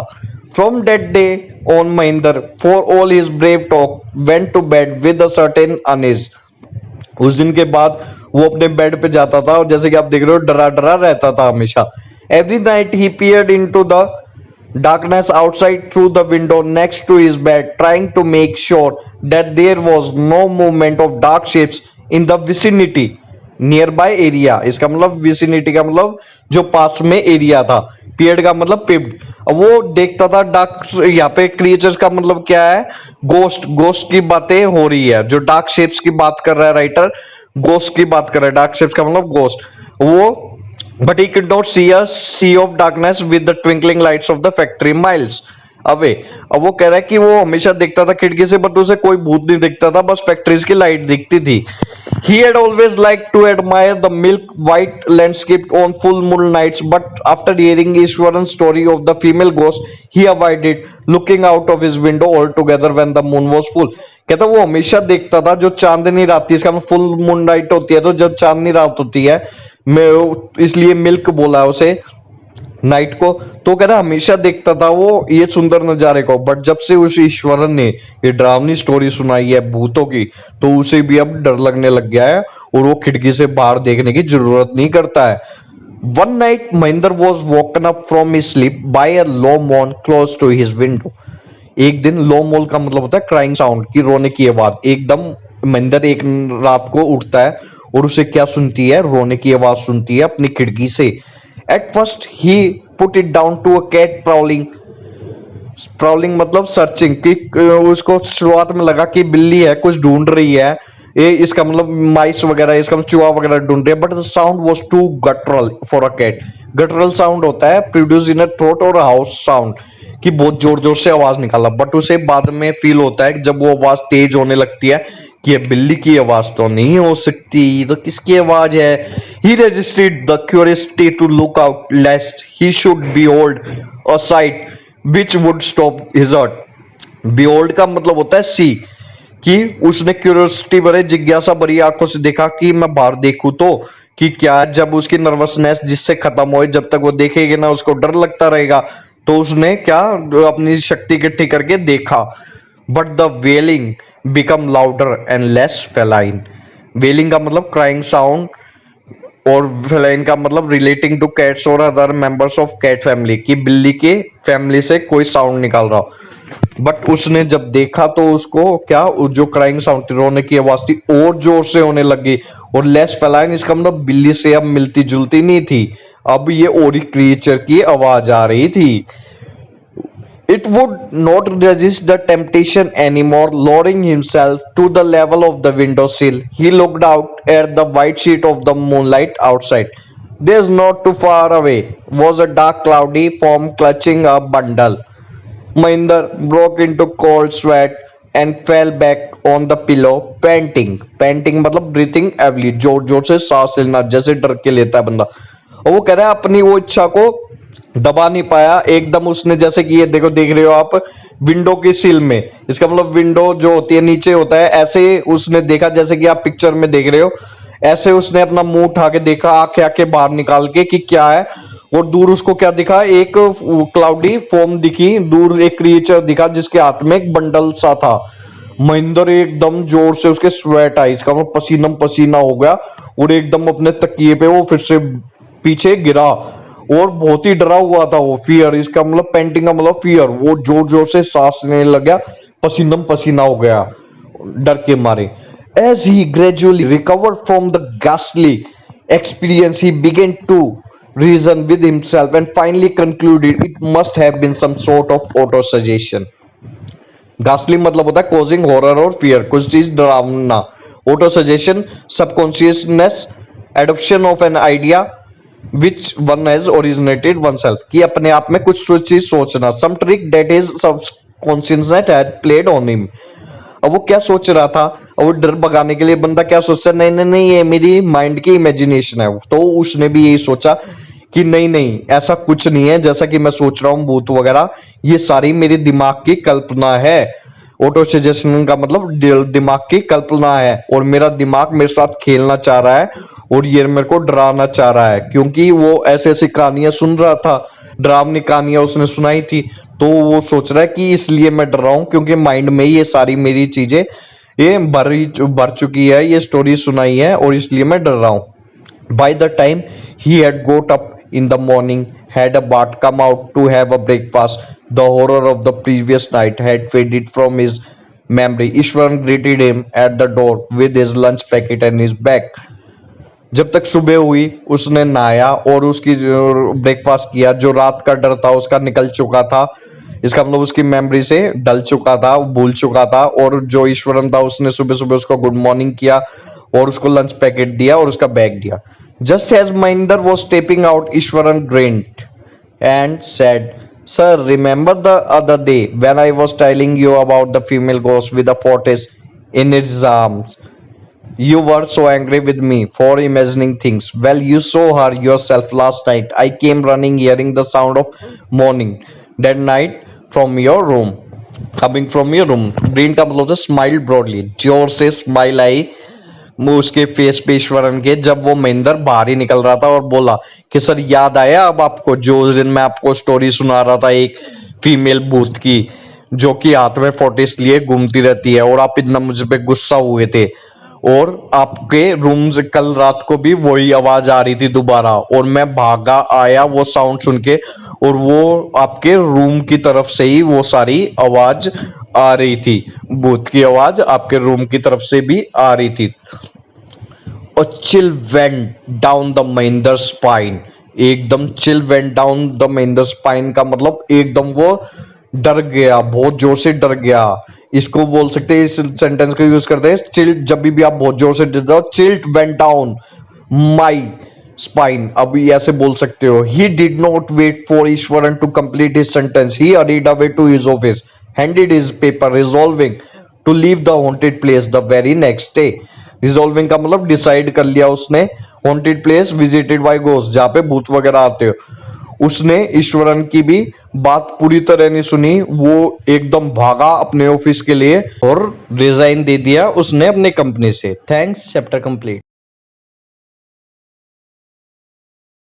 From that day on Mahendra for all his brave talk went to bed with a certain unease. उस दिन के बाद वो अपने बेड पे जाता था और जैसे कि आप देख रहे हो डरा डरा रहता था हमेशा। Every night he peered into the darkness outside through the window next to his bed, trying to make sure that there was no movement of dark shapes in the vicinity nearby area। इसका मतलब vicinity का मतलब जो पास में area था, peered का मतलब peeped। अब वो देखता था डार्क, यहाँ पे क्रिएचर्स का मतलब क्या है, गोस्ट। गोस्ट की बातें हो रही है, जो डार्क शेप्स की बात कर रहा है राइटर, गोस्ट की बात कर रहा है। डार्क शेप्स का मतलब गोस्ट। वो but he could not see a sea of darkness with the twinkling lights of the factory miles away। अब वो कह रहा है कि वो हमेशा देखता था खिड़की से, बट उसे कोई भूत नहीं दिखता था, बस फैक्ट्रीज की लाइट दिखती थी। He had always liked to admire the milk white landscape on full moon nights, but after hearing Ishwaran's story of the female ghost, he avoided looking out of his window altogether when the moon was full। कहता वो हमेशा देखता था जो चांदनी रात थी, इसका full moon night होती है, तो जब चांदनी रात होती है मैं इसलिए मिल्क बोला उसे नाइट को। तो कह रहा हमेशा देखता था वो ये सुंदर नजारे को, बट जब से उस ईश्वरन ने ये डरावनी स्टोरी सुनाई है भूतों की, तो उसे भी अब डर लगने लग गया है और वो खिड़की से बाहर देखने की जरूरत नहीं करता है। One night Mahendra was woken up from his sleep by a low moan close to his window. एक दिन लो मोल का मतलब होता है क्राइंग साउंड, की रोने की आवाज। एकदम महेंद्र एक रात को उठता है और उसे क्या सुनती है, रोने की आवाज सुनती है अपनी खिड़की से। At first he put it down to a cat prowling. Prowling मतलब सर्चिंग, कि उसको शुरुआत में लगा कि बिल्ली है कुछ ढूंढ रही है, ये इसका मतलब माइस वगैरह, इसका मतलब चूहा वगैरह ढूंढ रही है, but the sound was too guttural for a cat. Guttural sound होता है प्रोड्यूस इन अ थ्रोट और हाउस साउंड, कि बहुत जोर जोर से आवाज निकाला, बट उसे बाद में फील होता है जब वो आवाज तेज होने लगती है कि ये बिल्ली की आवाज तो नहीं हो सकती, तो किसकी आवाज है। He registered the curiosity to look out lest he should behold a sight which would stop his heart. Behold का मतलब होता है सी, कि उसने क्यूरियोसिटी भरे जिज्ञासा भरी आंखों से देखा कि मैं बाहर देखूं तो कि क्या है। जब उसकी नर्वसनेस जिससे खत्म हो, जब तक वो देखेगी ना उसको डर लगता रहेगा, तो उसने क्या अपनी शक्ति इकट्ठी करके देखा। But the wailing become louder and less feline. Wailing का मतलब क्राइंग साउंड, और फेलाइन का मतलब रिलेटिंग टू कैट्स और other members of cat family, की बिल्ली के फैमिली से कोई साउंड निकाल रहा हो। बट उसने जब देखा तो उसको क्या जो क्राइंग साउंड थी, रोने की आवाज थी, और जोर से होने लगी। और लेस फेलाइन इसका मतलब बिल्ली से अब मिलती जुलती नहीं थी, अब ये और ही क्रिएचर की आवाज आ रही थी। It would not resist the temptation anymore. Lowering himself to the level of the windowsill, he looked out at the white sheet of the moonlight outside. There, not too far away, was a dark, cloudy form clutching a bundle. Mahinder broke into cold sweat and fell back on the pillow, panting. Panting मतलब breathing heavily, जोर जोर से सांस लेना, जैसे डर के लेता है बंदा। और वो कह रहा है अपनी वो इच्छा को दबा नहीं पाया एकदम उसने, जैसे कि ये देखो, देख रहे हो आप विंडो की सिल में, इसका मतलब विंडो जो होती है नीचे होता है, ऐसे उसने देखा जैसे कि आप पिक्चर में देख रहे हो। ऐसे उसने अपना मुंह उठा के देखा, आंखें आंखें बाहर निकाल के कि क्या है। और दूर उसको क्या दिखा, एक क्लाउडी फॉर्म दिखी, दूर एक क्रिएचर दिखा जिसके हाथ में एक बंडल सा था। महेंद्र एकदम जोर से उसके स्वेट आई, इसका मतलब पसीना पसीना हो गया, और एकदम अपने तकिए पे वो फिर से पीछे गिरा, और बहुत ही डरा हुआ था वो। फियर, इसका मतलब पेंटिंग का मतलब फियर, वो जोर जोर से सांस लेने लग गया, पसीनम पसीना हो गया डर के मारे। As he gradually recovered from the ghastly experience, he began to reason with himself and finally concluded it must have been some sort of auto suggestion. घासली मतलब होता है कॉजिंग हॉरर और फियर, कुछ चीज डरावना। Autosuggestion subconsciousness adoption of an idea which one has originated oneself, कि अपने आप में कुछ चीज सोचना। Some trick that his subconsciousness had played on him. अब वो क्या सोच रहा था, अब वो डर भगाने के लिए बंदा क्या सोचता है, नहीं नहीं नहीं ये मेरी माइंड की इमेजिनेशन है। तो उसने भी यही सोचा कि नहीं नहीं ऐसा कुछ नहीं है जैसा कि मैं सोच रहा हूँ भूत वगैरह, ये सारी मेरे दिमाग की कल्पना है। ऑटो सजेशन का मतलब दिमाग की कल्पना है, और मेरा दिमाग मेरे साथ खेलना चाह रहा है और ये मेरे को डराना चाह रहा है, क्योंकि वो ऐसे ऐसी कहानियां सुन रहा था, डरावनी कहानियां उसने सुनाई थी। तो वो सोच रहा है कि इसलिए मैं डर रहा हूँ, क्योंकि माइंड में ये सारी मेरी चीजें ये भर चुकी है, ये स्टोरी सुनाई है, और इसलिए मैं डर रहा हूँ। By the time he had goat up in the morning, had a bath, come out to have a breakfast. The horror of the previous night had faded from his memory. Ishwaran greeted him at the door with his lunch packet and his bag. जब तक सुबह हुई उसने नहाया और उसकी breakfast किया, जो रात का डर था उसका निकल चुका था, इसका मतलब उसकी मेमोरी से डल चुका था, भूल चुका था। और जो ईश्वरन था उसने सुबह सुबह उसको गुड मॉर्निंग किया और उसको लंच पैकेट दिया और उसका बैग दिया। Just as Mahinder was stepping out, Iswaran grinned and said, Sir, remember the other day when I was telling you about the female ghost with the fortress in its arms? You were so angry with me for imagining things. Well, you saw her yourself last night. I came running hearing the sound of mourning that night from your room. Coming from your room. Green का मतलब smile broadly, जोर से smile आई वो उसके face पे ईश्वरन के, जब वो महेंद्र बाहर ही निकल रहा था और बोला कि सर याद आया अब आपको, जो उस दिन मैं आपको स्टोरी सुना रहा था एक फीमेल भूत की जो कि हाथ में फोर्टिस लिए घूमती रहती है, और आप इतना मुझ पे गुस्सा हुए थे, और आपके रूम से कल रात को भी वही आवाज आ रही थी दोबारा, और मैं भागा आया वो साउंड सुन के, और वो आपके रूम की तरफ से ही वो सारी आवाज आ रही थी, भूत की आवाज आपके रूम की तरफ से भी आ रही थी। और chill went down the Mahendra spine, एकदम chill went down the Mahendra spine का मतलब एकदम वो डर गया, बहुत जोर से डर गया। इसको बोल सकते हैं, इस सेंटेंस को यूज करते हैं चिल, जब भी आप बहुत जोर से डरते हो, chill went down my spine, अभी ऐसे बोल सकते हो। He did not wait for Iswaran to complete his sentence, he hurried away to his office, handed his paper, resolving to leave the haunted place the very next day. Resolving का मतलब decide कर लिया उसने, haunted place visited by ghost, जहां पे भूत वगैरह आते हो। उसने ईश्वरन की भी बात पूरी तरह नहीं सुनी, वो एकदम भागा अपने ऑफिस के लिए और रिजाइन दे दिया उसने अपने कंपनी से। Thanks, chapter complete.